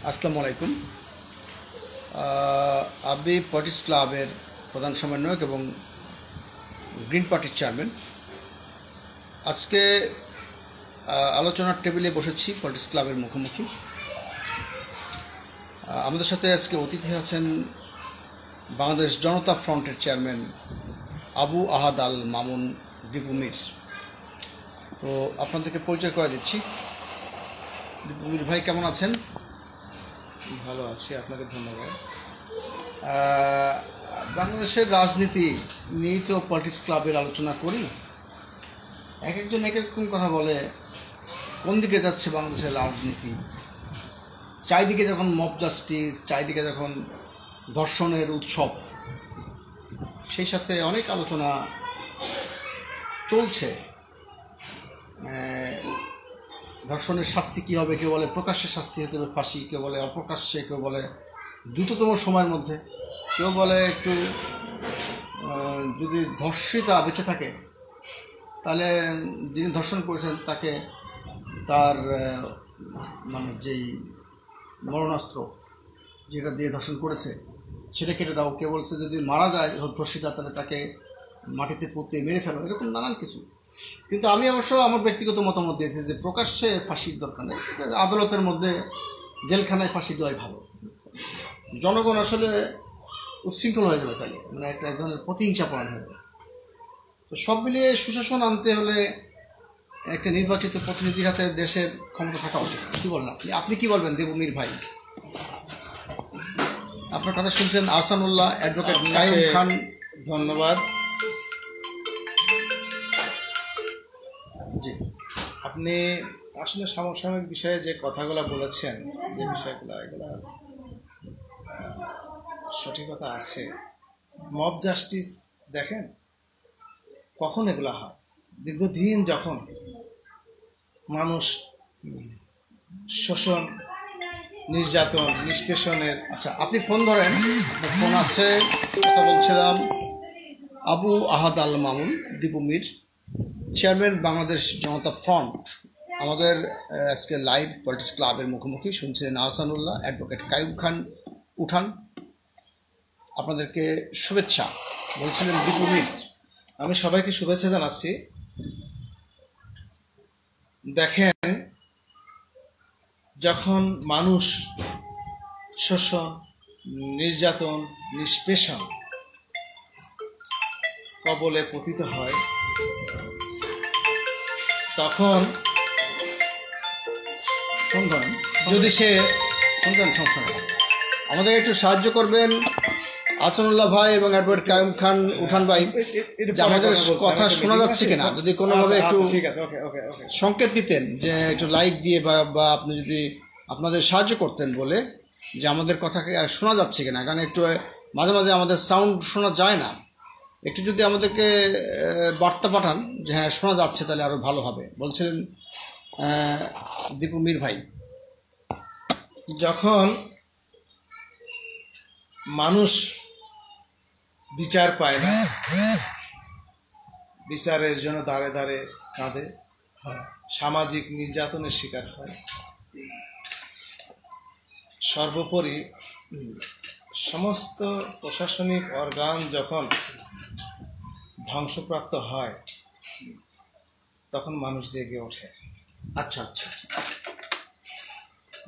আসসালামু আলাইকুম। আমি পলিটিক্স ক্লাবের প্রধান সমন্বয়ক এবং গ্রিন পার্টির চেয়ারম্যান। আজকে আলোচনার টেবিলে বসেছি পলিটিক্স ক্লাবের মুখোমুখি। আমাদের সাথে আজকে অতিথি আছেন বাংলাদেশ জনতা ফ্রন্টের চেয়ারম্যান আবু আহাদ আল মামুন দীপু মির। তো আপনাদেরকে পরিচয় করে দিচ্ছি। দীপু মির ভাই কেমন আছেন? ভালো আছি, আপনাকে ধন্যবাদ। বাংলাদেশের রাজনীতি নিয়েই তো পলিটিক্স ক্লাবের আলোচনা করি। এক একজন এক এক রকম কথা বলে। কোন দিকে যাচ্ছে বাংলাদেশের রাজনীতি? চারিদিকে যখন মব জাস্টিস, চারিদিকে যখন ধর্ষণের উৎসব, সেই সাথে অনেক আলোচনা চলছে। ধর্ষণের শাস্তি কী হবে? কেউ বলে প্রকাশ্যে শাস্তি হতে হবে ফাঁসি, কেউ বলে অপ্রকাশ্যে, কেউ বলে দ্রুততম সময়ের মধ্যে, কেউ বলে একটু যদি ধর্ষিতা বেঁচে থাকে তাহলে যিনি ধর্ষণ করেছেন তাকে তার মানে যেই মরণাস্ত্র যেটা দিয়ে ধর্ষণ করেছে সেটা কেটে দাও। কেউ বলছে যদি মারা যায় ধর্ষিতা তাহলে তাকে মাটিতে পুঁতে মেরে ফেলো, এরকম নানান কিছু। কিন্তু আমি অবশ্য আমার ব্যক্তিগত মতামত দিয়েছি যে প্রকাশ্যে ফাঁসির দরকার নেই, আদালতের মধ্যে জেলখানায় ফাঁসি দেওয়াই ভালো। জনগণ আসলে উচ্ছৃঙ্খল হয়ে যাবে, তাই মানে একটা এক ধরনের প্রতিহিংসা পরায়ণ হয়ে যাবে। তো সব মিলিয়ে সুশাসন আনতে হলে একটা নির্বাচিত প্রতিনিধির হাতে দেশের ক্ষমতা থাকা উচিত। কী বলেন আপনি কী বলবেন দেবু মির ভাই? আপনার কথা শুনছেন আহসানুল্লাহ, অ্যাডভোকেট কাইয়ুম খান। ধন্যবাদ। জি, আপনি আসলে সমসাময়িক বিষয়ে যে কথাগুলো বলেছেন, যে বিষয়গুলো এগুলো সঠিকতা আছে। মব জাস্টিস দেখেন কখন এগুলো হয়, দীর্ঘদিন যখন মানুষ শোষণ, নির্যাতন, নিষ্পেষণের। আচ্ছা, আপনি ফোন ধরেন, ফোন আছে। কথা বলছিলাম আবু আহাদ আল মামুন দীপু মির, চেয়ারম্যান বাংলাদেশ জনতা ফ্রন্ট। আমাদের আজকে লাইভ পলিটিক্স ক্লাবের মুখোমুখি শুনছিলেন আহসানুল্লাহ, অ্যাডভোকেট কাইয়ুম খান উঠান। আপনাদেরকে শুভেচ্ছা বলছিলেন দীপু মির। আমি সবাইকে শুভেচ্ছা জানাচ্ছি। দেখেন, যখন মানুষ শোষণ, নির্যাতন, নিষ্পেষণ কবলে পতিত হয়, তখন ফোন ধরেন, যদি সে ফোন ধরেন, সমস্যা নেই। আমাদের একটু সাহায্য করবেন আহসানুল্লাহ ভাই এবং অ্যাডভোকেট কাইয়ুম খান উঠান ভাই, যে আমাদের কথা শোনা যাচ্ছে কিনা, যদি কোনোভাবে একটু সংকেত দিতেন, যে একটু লাইক দিয়ে বা আপনি যদি আপনাদের সাহায্য করতেন বলে যে আমাদের কথাকে শোনা যাচ্ছে কিনা। কারণ একটু মাঝে মাঝে আমাদের সাউন্ড শোনা যায় না। একটু যদি আমাদেরকে বার্তা পাঠান যে হ্যাঁ শোনা যাচ্ছে, তাহলে আরও ভালো হবে বলছিলেন দীপু মির ভাই। যখন মানুষ বিচার পায় না, বিচারের জন্য দাঁড়ে দাঁড়ে কাঁদে, সামাজিক নির্যাতনের শিকার হয়, সর্বোপরি সমস্ত প্রশাসনিক অর্গান যখন ধ্বংসপ্রাপ্ত হয়, তখন মানুষ জেগে ওঠে। আচ্ছা আচ্ছা,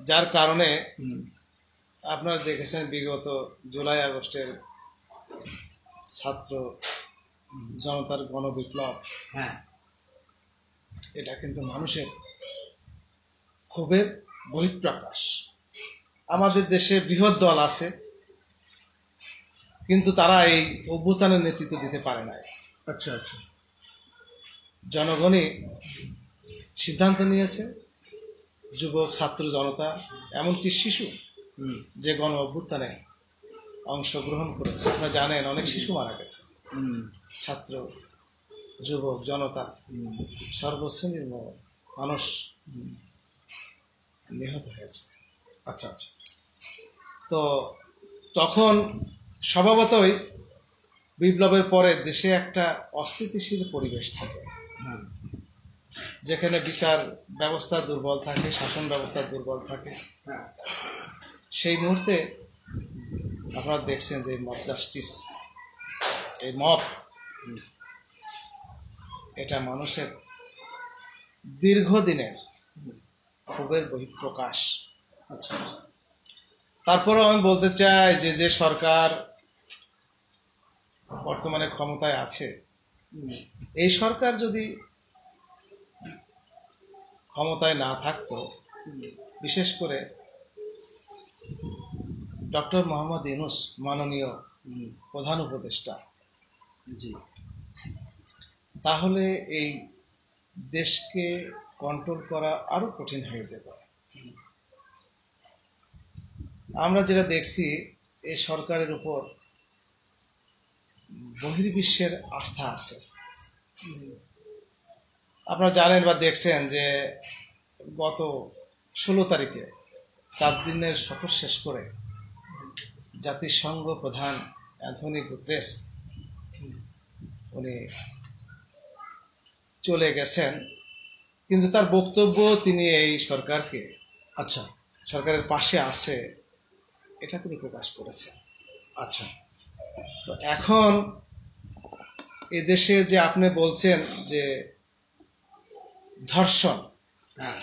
যার কারণে আপনারা দেখেছেন বিগত জুলাই আগস্টের ছাত্র জনতার গণবিপ্লব, হ্যাঁ, এটা কিন্তু মানুষের ক্ষোভের বহিঃপ্রকাশ। আমাদের দেশে বৃহৎ দল আছে, কিন্তু তারা এই অভ্যুত্থানের নেতৃত্ব দিতে পারে না। আচ্ছা আচ্ছা, জনগণই সিদ্ধান্ত নিয়েছে, যুবক, ছাত্র জনতা, এমনকি শিশু যে গণ অভ্যুত্থানে অংশগ্রহণ করেছে। আপনারা জানেন অনেক শিশু মারা গেছে, ছাত্র, যুবক, জনতা, সর্বশ্রেণীর মানুষ নিহত হয়েছে। আচ্ছা আচ্ছা, তো তখন স্বভাবতই বিপ্লবের পরে দেশে একটা অস্থিতিশীল পরিবেশ থাকে, যেখানে বিচার ব্যবস্থা দুর্বল থাকে, শাসন ব্যবস্থা দুর্বল থাকে, সেই মুহূর্তে আপনারা দেখছেন যে মব জাস্টিস, এই মব, এটা মানুষের দীর্ঘদিনের ক্ষোভের বহিঃপ্রকাশ। আচ্ছা, তারপরেও আমি বলতে চাই যে যে সরকার বর্তমানে ক্ষমতায় আছে, এই সরকার যদি ক্ষমতায় না থাকতো, বিশেষ করে ডক্টর মোহাম্মদ ইউনূস মাননীয় প্রধান উপদেষ্টা, জি, তাহলে এই দেশকে কন্ট্রোল করা আরো কঠিন হয়ে যেত। আমরা যেটা দেখছি, এই সরকারের উপর বহির্বিশ্বের আস্থা আছে। আপনারা জানেন বা দেখছেন যে গত 16 তারিখে 4 দিনের সফর শেষ করে জাতিসংঘ প্রধান অ্যান্থনি গুতেরেস উনি চলে গেছেন, কিন্তু তার বক্তব্য তিনি এই সরকারকে, আচ্ছা, সরকারের পাশে আছে, এটা তিনি প্রকাশ করেছেন। আচ্ছা, তো এখন এদেশে যে আপনি বলছেন যে ধর্ষণ, হ্যাঁ,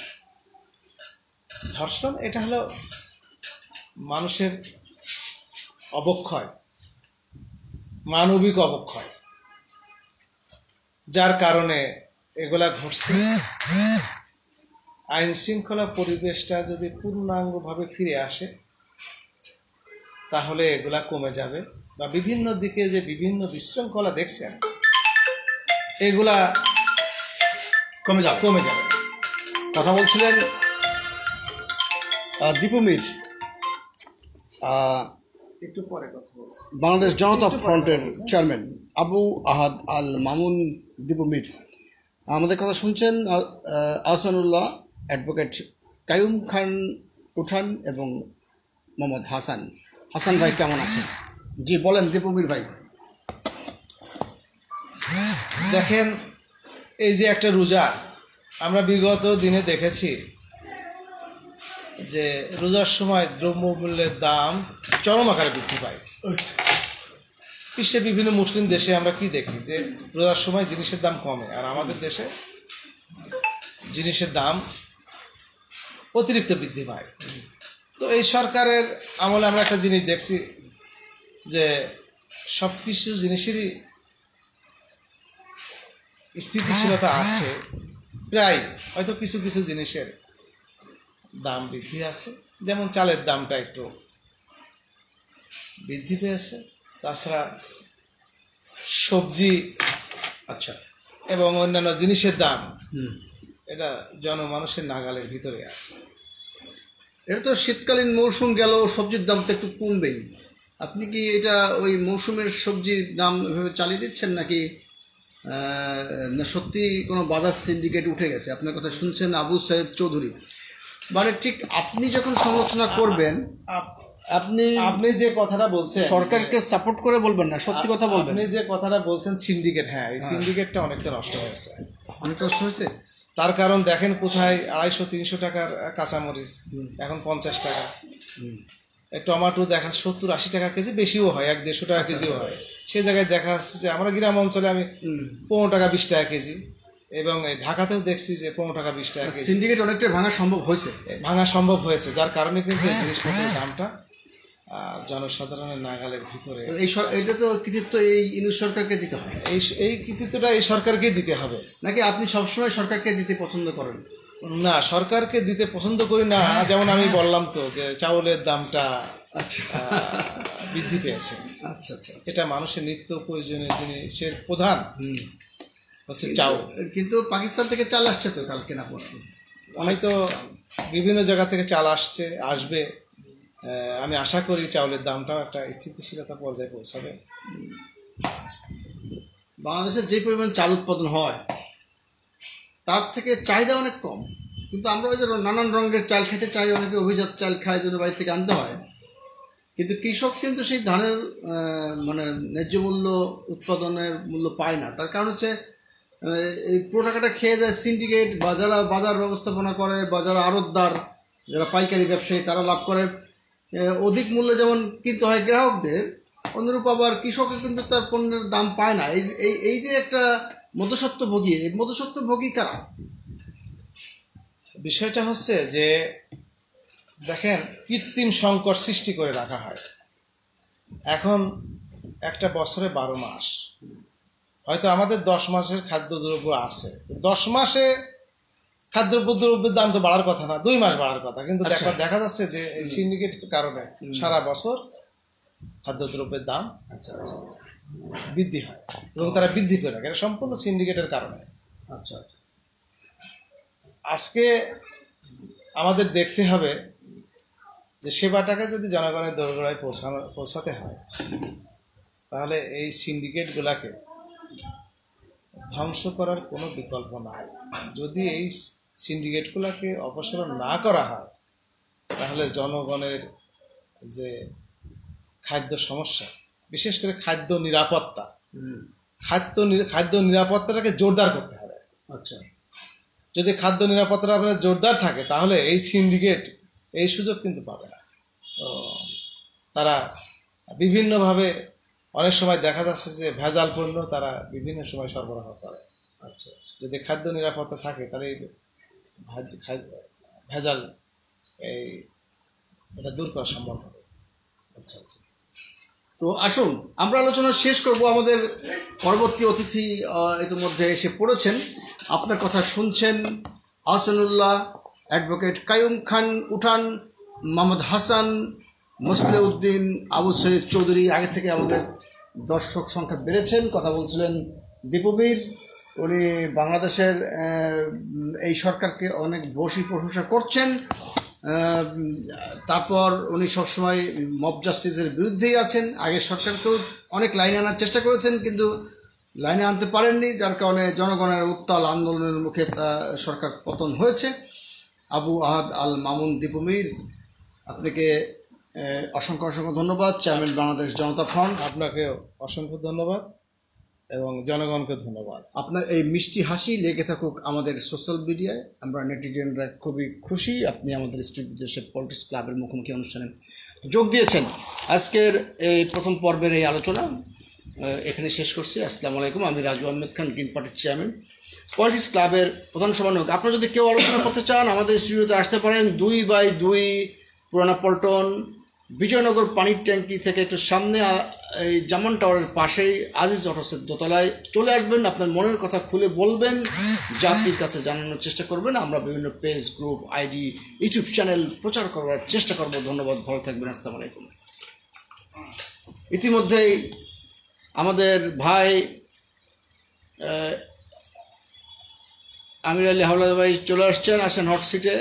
ধর্ষণ এটা হলো মানুষের অবক্ষয়, মানবিক অবক্ষয়, যার কারণে এগুলা ঘটছে। আইন শৃঙ্খলা পরিবেশটা যদি পূর্ণাঙ্গভাবে ফিরে আসে, তাহলে এগুলা কমে যাবে, বা বিভিন্ন দিকে যে বিভিন্ন বিশৃঙ্খলা দেখছেন, এগুলা কমে যাবে। কমে যাবে। কথা বলছিলেন দীপু মীর, একটু পরে কথা বলছি। বাংলাদেশ জনতা ফ্রন্টের চেয়ারম্যান আবু আহাদ আল মামুন দীপু মীর। আমাদের কথা শুনছেন আহসানুল্লাহ, অ্যাডভোকেট কাইয়ুম খান উঠান এবং মোহাম্মদ হাসান। হাসান ভাই কেমন আছেন? জি বলেন দীপু মীর ভাই। দেখেন, এই যে একটা রোজা, আমরা বিগত দিনে দেখেছি যে রোজার সময় দ্রব্যমূল্যের দাম চরম আকারে বৃদ্ধি পায়। বিশ্বের বিভিন্ন মুসলিম দেশে আমরা কি দেখি যে রোজার সময় জিনিসের দাম কমে, আর আমাদের দেশে জিনিসের দাম অতিরিক্ত বৃদ্ধি পায়। তো এই সরকারের আমলে আমরা একটা জিনিস দেখছি যে সব কিছু জিনিসেরই স্থিতিশীলতা আছে, প্রায় হয়তো কিছু কিছু জিনিসের দাম বৃদ্ধি আছে, যেমন চালের দামটা একটু বৃদ্ধি পেয়েছে, তাছাড়া সবজি আচ্ছা, এবং অন্যান্য জিনিসের দাম এটা জনমানুষের নাগালের ভিতরে আছে। এটা তো শীতকালীন মৌসুম গেল, সবজির দাম তো একটু কমবেই। আপনি কি এটা ওই মৌসুমের সবজির দাম এভাবে চালিয়ে দিচ্ছেন, নাকি না সত্যি কোনো বাজার সিন্ডিকেট উঠে গেছে? আপনার কথা শুনছেন আবু সৈয়দ চৌধুরী। মানে ঠিক আপনি যখন সমালোচনা করবেন, আপনি আপনি যে কথাটা বলছেন, সরকারকে সাপোর্ট করে বলবেন না, সত্যি কথা বলবেন। আপনি যে কথাটা বলছেন সিন্ডিকেট, হ্যাঁ, এই সিন্ডিকেটটা অনেকটা নষ্ট হয়েছে। অনেক কষ্ট হয়েছে। তার কারণ দেখেন, কোথায় 250-300 টাকার কাঁচামরিচ এখন 50 টাকা, টমেটো দেখা 70-80 টাকা কেজি, বেশিও হয়, 100-150 টাকা কেজিও হয়। সেই জায়গায় দেখা যাচ্ছে যে আমরা গ্রাম অঞ্চলে আমি 15 টাকা 20 টাকা কেজি, এবং ঢাকাতেও দেখছি যে 15 টাকা 20 টাকা কেজি। সিন্ডিকেট অনেকটা ভাঙা সম্ভব হয়েছে, যার কারণে কিন্তু এই জিনিসপত্রের দামটা জনসাধারণের নাগালের ভিতরে। এটা তো কৃতিত্ব এই ইউনূস সরকারকে দিতে হয়। এই কৃতিত্বটা এই সরকারকে দিতে হবে, নাকি আপনি সবসময় সরকারকে দিতে পছন্দ করেন? না, সরকারকে দিতে পছন্দ করি না। যেমন আমি বললাম তো যে চাউলের দামটা বৃদ্ধি পেয়েছে। আচ্ছা আচ্ছা, এটা মানুষের নিত্য প্রয়োজনীয় জিনিসের প্রধান হচ্ছে চাউল। কিন্তু পাকিস্তান থেকে চাল আসছে তো কালকে না পরশু। অনেক তো বিভিন্ন জায়গা থেকে চাল আসবে। আমি আশা করি চাউলের দামটাও একটা স্থিতিশীলতা পর্যায়ে পৌঁছাবে। বাংলাদেশের যে পরিমাণ চাল উৎপাদন হয় তার থেকে চাহিদা অনেক কম, কিন্তু আমরা ওই যে নানান রঙের চাল খেতে চাই, অনেকে অভিজাত চাল খায়, জন্য বাড়ি থেকে আনতে হয়। কিন্তু কৃষক কিন্তু সেই ধানের মানে ন্যায্য মূল্য, উৎপাদনের মূল্য পায় না। তার কারণ হচ্ছে এই পুরো টাকাটা খেয়ে যায় সিন্ডিকেট, বা যারা বাজার ব্যবস্থাপনা করে, বা যারা আড়তদার, যারা পাইকারি ব্যবসায়ী, তারা লাভ করে। অধিক মূল্যে যেমন কিনতে হয় গ্রাহকদের, অনুরূপ আবার কৃষকও কিন্তু তার পণ্যের দাম পায় না। এই যে একটা মধ্যস্বত্বভোগী, এই মধ্যস্বত্বভোগী কারা? বিষয়টা হচ্ছে যে দেখেন, কৃত্রিম সংকট সৃষ্টি করে রাখা হয়। এখন একটা বছরে 12 মাস, হয়তো আমাদের 10 মাসের খাদ্যদ্রব্য আছে, 10 মাসে খাদ্যদ্রব্যের দাম তো বাড়ার কথা না, 2 মাস বাড়ার কথা, কিন্তু দেখা যাচ্ছে যে এই সিন্ডিকেটের কারণে সারা বছর খাদ্যদ্রব্যের দাম বৃদ্ধি হয় এবং তারা বৃদ্ধি করে রাখে। এটা সম্পূর্ণ সিন্ডিকেটের কারণে। আচ্ছা, আজকে আমাদের দেখতে হবে যে সেবাটাকে যদি জনগণের দোরগোড়ায় পৌঁছাতে হয়, তাহলে এই সিন্ডিকেটগুলোকে ধ্বংস করার কোনো বিকল্প নাই। যদি এই সিন্ডিকেটগুলোকে অপসারণ না করা হয়, তাহলে জনগণের যে খাদ্য সমস্যা, বিশেষ করে খাদ্য নিরাপত্তা, খাদ্য নিরাপত্তাটাকে জোরদার করতে হবে। আচ্ছা, যদি খাদ্য নিরাপত্তাটা আপনার জোরদার থাকে, তাহলে এই সিন্ডিকেট এই সুযোগ কিন্তু পাবে না। তারা বিভিন্নভাবে, অনেক সময় দেখা যাচ্ছে যে ভেজাল পণ্য তারা বিভিন্ন সময় সরবরাহ করে। আচ্ছা, যদি খাদ্য নিরাপত্তা থাকে, তাহলে এই ভেজাল এটা দূর করা সম্ভব হবে। আচ্ছা। তো আসুন আমরা আলোচনা শেষ করব। আমাদের পরবর্তী অতিথি ইতিমধ্যে এসে পড়েছেন, আপনার কথা শুনছেন। আহসানুল্লাহ, অ্যাডভোকেট কাইয়ুম খান উঠান, মোহাম্মদ হাসান, মোসলেউদ্দিন, আবু সৈয়দ চৌধুরী। আগে থেকে আমাদের দর্শক সংখ্যা বেড়েছেন। কথা বলছিলেন দীপবীর। উনি বাংলাদেশের এই সরকারকে অনেক বেশি প্রশংসা করছেন। তারপর উনি সবসময় মব জাস্টিসের বিরুদ্ধেই আছেন। আগের সরকারকেও অনেক লাইনে আনার চেষ্টা করেছেন, কিন্তু লাইনে আনতে পারেননি, যার কারণে জনগণের উত্তাল আন্দোলনের মুখে সরকার পতন হয়েছে। আবু আহাদ আল মামুন দীপমীর, আপনাকে অসংখ্য ধন্যবাদ। চেয়ারম্যান বাংলাদেশ জনতা ফ্রন্ট, আপনাকে অসংখ্য ধন্যবাদ এবং জনগণকে ধন্যবাদ। আপনার এই মিষ্টি হাসি লেগে থাকুক আমাদের সোশ্যাল মিডিয়ায়। আমরা নেটিজেনরা খুবই খুশি আপনি আমাদের স্টুডিওতে এসে পলিটিক্স ক্লাবের মুখোমুখি অনুষ্ঠানে যোগ দিয়েছেন। আজকের এই প্রথম পর্বের এই আলোচনা এখানে শেষ করছি। আসসালামু আলাইকুম। আমি রাজু আহমেদ খান, গ্রিন পার্টির চেয়ারম্যান, পলিটিক্স ক্লাবের প্রধান সমন্বয়ক। আপনারা যদি কেউ আলোচনা করতে চান, আমাদের স্টুডিওতে আসতে পারেন। 2/2 পুরানা পল্টন, বিজয়নগর পানির ট্যাঙ্কি থেকে একটু সামনে, এই জামান টাওয়ারের পাশেই আজিজ অটোসের দোতলায় চলে আসবেন। আপনার মনের কথা খুলে বলবেন, জাতির কাছে জানানোর চেষ্টা করবেন। আমরা বিভিন্ন page, group, ID, YouTube channel প্রচার করার চেষ্টা করব। ধন্যবাদ, ভালো থাকবেন। আসসালামু আলাইকুম। ইতিমধ্যেই আমাদের ভাই আমির আলী হাওলাদার ভাই চলে আসছেন হট সিটে।